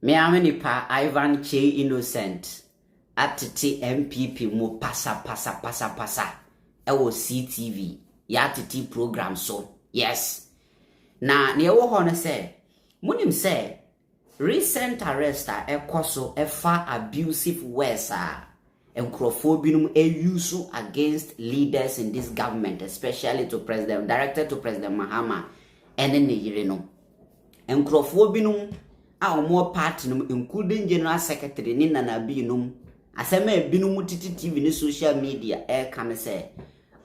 Me pa Ivan Kyei Innocent atete NPP mu pasa. Ewo CTV ya atete program so. Yes. Na ne wo ho no say munim say recent arrest ekoso efa abusive words enkrofo binum use against leaders in this government, especially to President, directed to President Mahama and ne yire no. Enkrofo binum a more party num, including General Secretary ni Nana binum asema binum titi TV ni social media can say,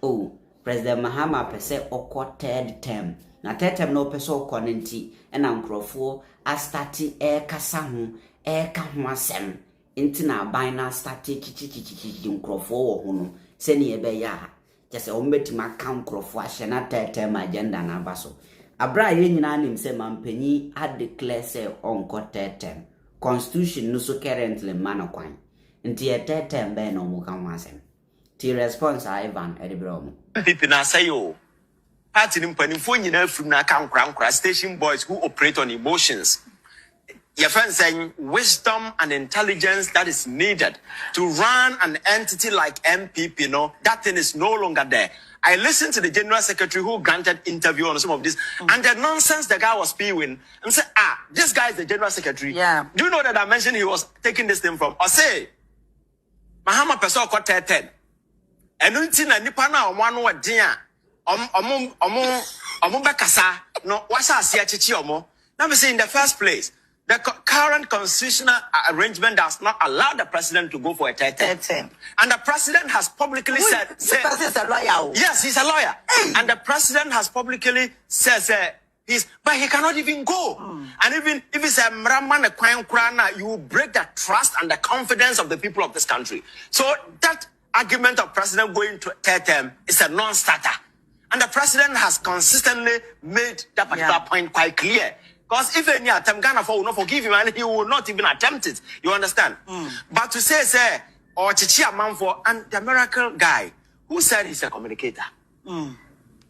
oh, President Mahama pese oko third term. Na third term no pese oko nenti ena nkrofo a start kasa ho ka ho asem enti na ban na start chichichichi nkrofo wo ho no se ne ebe ya just o metima kan nkrofo ahye na third term agenda na baso abra ye nyina nim se mampanyi a declare say onko third term constitution no so currently manokwan enti e third term be no mu kan ho asem ti response Ivan edebro NPP na say yo party nimpanimfo nyina afum na kan kra station boys who operate on emotions. Your friend saying wisdom and intelligence that is needed to run an entity like NPP, that thing is no longer there. I listened to the General Secretary who granted interview on some of this, and the nonsense the guy was spewing, and said, this guy is the General Secretary. Yeah. Do you know that I mentioned he was taking this thing from? I say, Mahama person got 10. And until nipa na omano wa dia, omo bekasa, no, wasa asia chichi omo. Now me say in the first place, the current constitutional arrangement does not allow the president to go for a third term. And the president has publicly said... The president is a lawyer. Yes, he's a lawyer. And the president has publicly said but he cannot even go. And even if it's a mraman, a kwang krana, you will break the trust and the confidence of the people of this country. So that argument of president going to third term is a non-starter. And the president has consistently made that particular point quite clear. Because if any attempt, Ghana will not forgive him and he will not even attempt it. You understand? But to say, or Chichi Amanfo, and the miracle guy who said he's a communicator.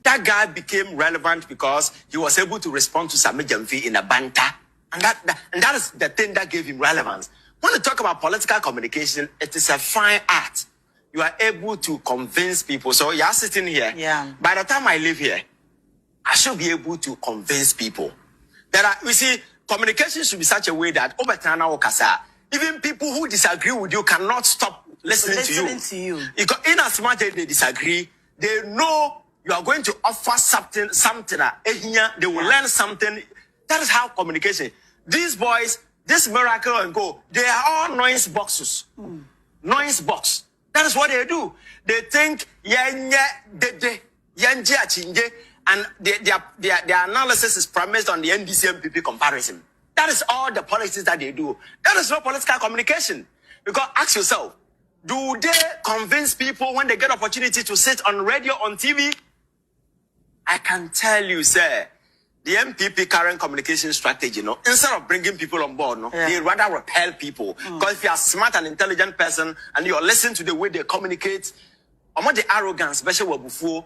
That guy became relevant because he was able to respond to Sami Jamfi in a banter. And that is the thing that gave him relevance. When you talk about political communication, it is a fine art. You are able to convince people. So you're sitting here. Yeah. By the time I leave here, I should be able to convince people. We see, communication should be such a way that even people who disagree with you cannot stop listening to you. In as much as they disagree, they know you are going to offer something, they will learn something. That is how communication. These boys, this miracle and go, they are all noise boxes. Noise box. That is what they do. They think, and their analysis is premised on the NDC NPP comparison. That is all the politics that they do. That is not political communication. Because ask yourself, do they convince people when they get opportunity to sit on radio, on TV? I can tell you, sir, the NPP current communication strategy, instead of bringing people on board, they rather repel people. Because if you are a smart and intelligent person and you are listening to the way they communicate, among the arrogance, especially before,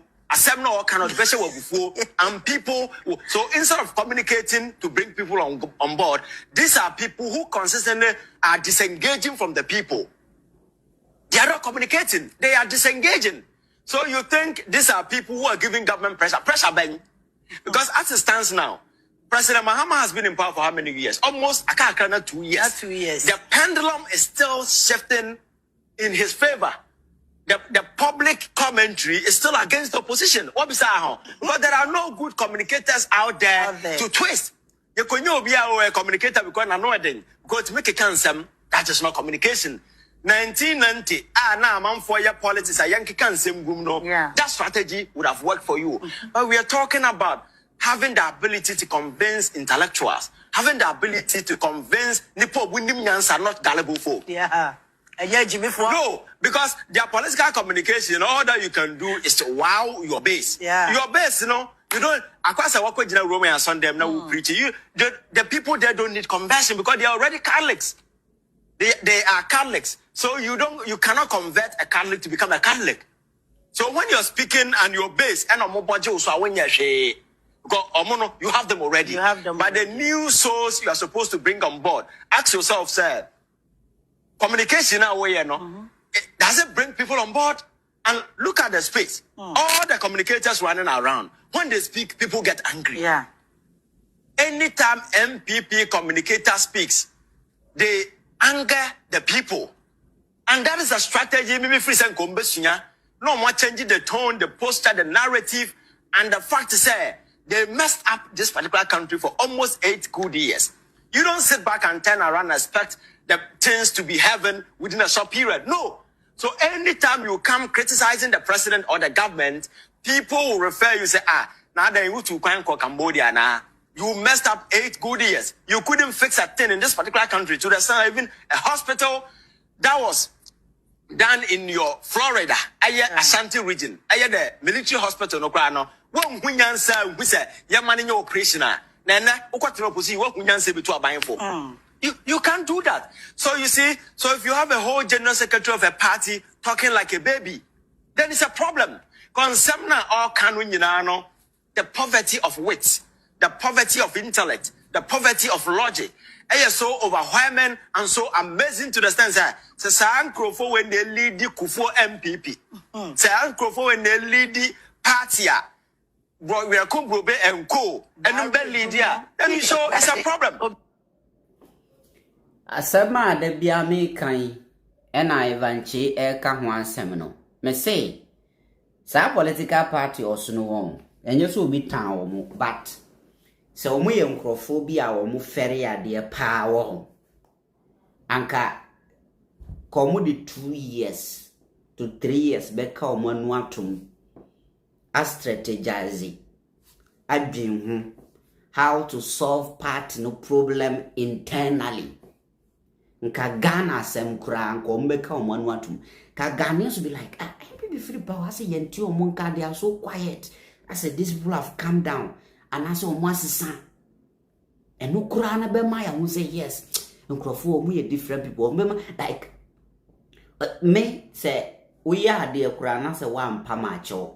and people, so instead of communicating to bring people on board, these are people who consistently are disengaging from the people. They are not communicating, they are disengaging. So you think these are people who are giving government pressure bang? Because as it stands now, President Mahama has been in power for how many years? Almost 2 years. 2 years. The pendulum is still shifting in his favor. The public commentary is still against the opposition. Because there are no good communicators out there to twist. You can be a communicator because I know it. Because to make a cancer, that is not communication. 1990, now I'm for your politics. That strategy would have worked for you. But we are talking about having the ability to convince intellectuals, having the ability to convince Nipo Windimians are not gullible folk. Yeah. No, because their political communication, all that you can do is to wow your base. Yeah. Your base, you don't. Across a walk with Roman and Sunday, now we preach you. The people there don't need conversion because they are already Catholics. They are Catholics, so you cannot convert a Catholic to become a Catholic. So when you're speaking and your base and a mobile so when you Because Omono, you have them already. You have them But the new souls you are supposed to bring on board, ask yourself, sir, communication away, does it bring people on board? And look at the space. All the communicators running around, when they speak, people get angry. Yeah. Anytime NPP communicator speaks, they anger the people. And that is a strategy. Maybe free and Kombesunya. No more changing the tone, the posture, the narrative. And the fact is, they messed up this particular country for almost 8 good years. You don't sit back and turn around and expect the things to be heaven within a short period. No. So anytime you come criticizing the president or the government, people will refer you, say, now they go to Cambodia now. You messed up 8 good years. You couldn't fix a thing in this particular country. To the extent even a hospital that was done in your Florida, Ashanti region, the military hospital, no crano. One who say, your money in your operation. Nana, what you say between buying for? You can't do that. So you see, so if you have a whole general secretary of a party talking like a baby, then it's a problem. Because all can the poverty of wit, the poverty of intellect, the poverty of logic. And you're so overwhelming and so amazing to the stand that San Crofo when they lead the Kufo MPP. San Crofo when they lead the party. We are Kumbobe and Co. And then Lydia. Then so it's a problem. Asama de biame kan Ivan Kyei eka ho asem no me say sa political party osuno won enye so obi tan wo mo but se omo ye nkrofo bi a wo mo fere ade pa wo anka komo di 2 years to 3 years be ka omo anu atom a strategize adwin how to solve part no problem internally. Nka Ghana sem kura nko mbeka omanu atum ka Ghanaians will be like NPP free power say yenti omonka they are so quiet. I said these people have calmed down and I say omo asesa eno kura na be ma ya hu say yes nkrofo omo ye different people omo like me say we are there kura na say one pamacho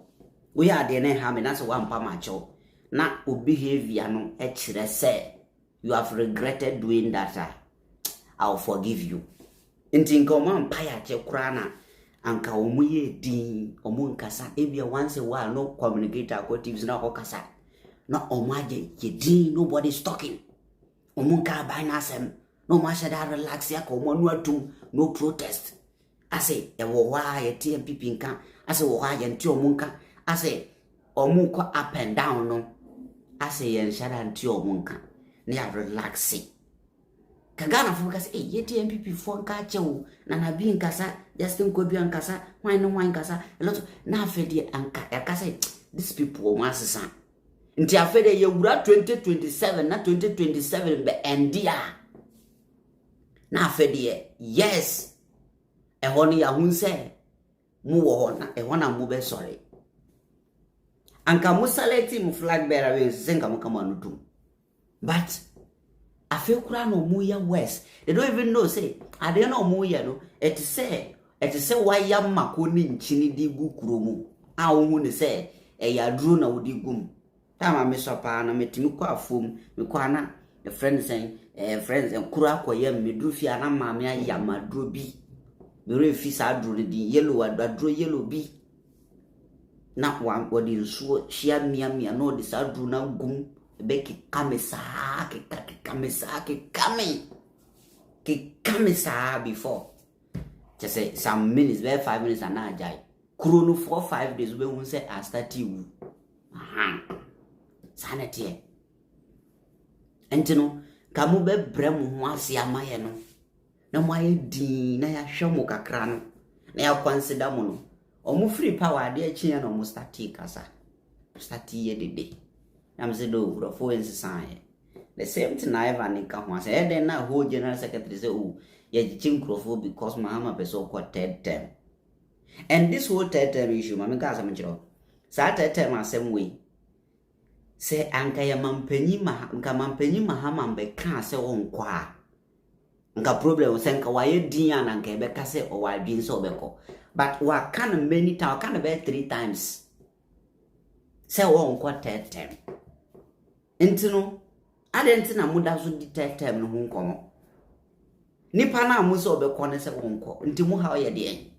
we are there na ha me na say one pamacho na o behavior no e kire say you have regretted doing that. I'll forgive you. Intinko man paya che krana anka omuye din omu nkasa ebia once a while no communicator ko tips na ko kasa na omaje ye din nobody's talking omu nka ba na sem no ma sha da relax ya ko mo no atum no protest I say e wo wa ye NPP nka I say wo wa ye nti omu nka I say omu ko up and down no I say ye shada nti omu nka na ya relaxing Kagana focus ye NPP for nka chewo na na bi nkasa Justin ko bi nkasa why no why nkasa a lot na afede anka yakasa these people o masesa nti afede ye wura 2027 na 2027 be endia na afede yes e honi ya hunse mu wo na e hona mu be sorry anka mu saleti mu flag bearer we senga mu kama nutum but I feel kura no muya west. They don't even know say I don't know muya no. It say why yam makoni nchini di gu kuromu. A hu ne say e ya dro na wodi gum. Tama me sopa na metimi kwa afom me kwa na the friends saying friends and kura koyem me dru fi ana maame ayama dro bi. Me re fi sa dro di yellow adro yellow bi. Na wan wodi nsuo hia mia no de sa dro na gum. Beki kamesa before just say some minutes be 5 minutes and na jai chrono 4-5 days we won say I start you sanity entino kamu be brem ho ase amaye no na mo aye din na ya hwemo kakra no na ya consider mo no omo free power de achi na omo start ye dede I'm saying, no, for instance, the same thing Ivan Kyei say, then now whole general secretary say, oh, yeah, Chinkrofu because Mahama is so called third term. And this whole third term issue, Mamma Casamajor, third term are same way. Say, Ankaya Mampeni Mahama be can't say on qua. Nka problem was Sanka why Dian and Quebec say, oh, I've been so beko. But what kind of many times, kind of 3 times. Say, oh, third term. Enti no ade na muda so detect time no ho nkomo nipa na mo so obekọ ne se wo nko nti mu ha ye de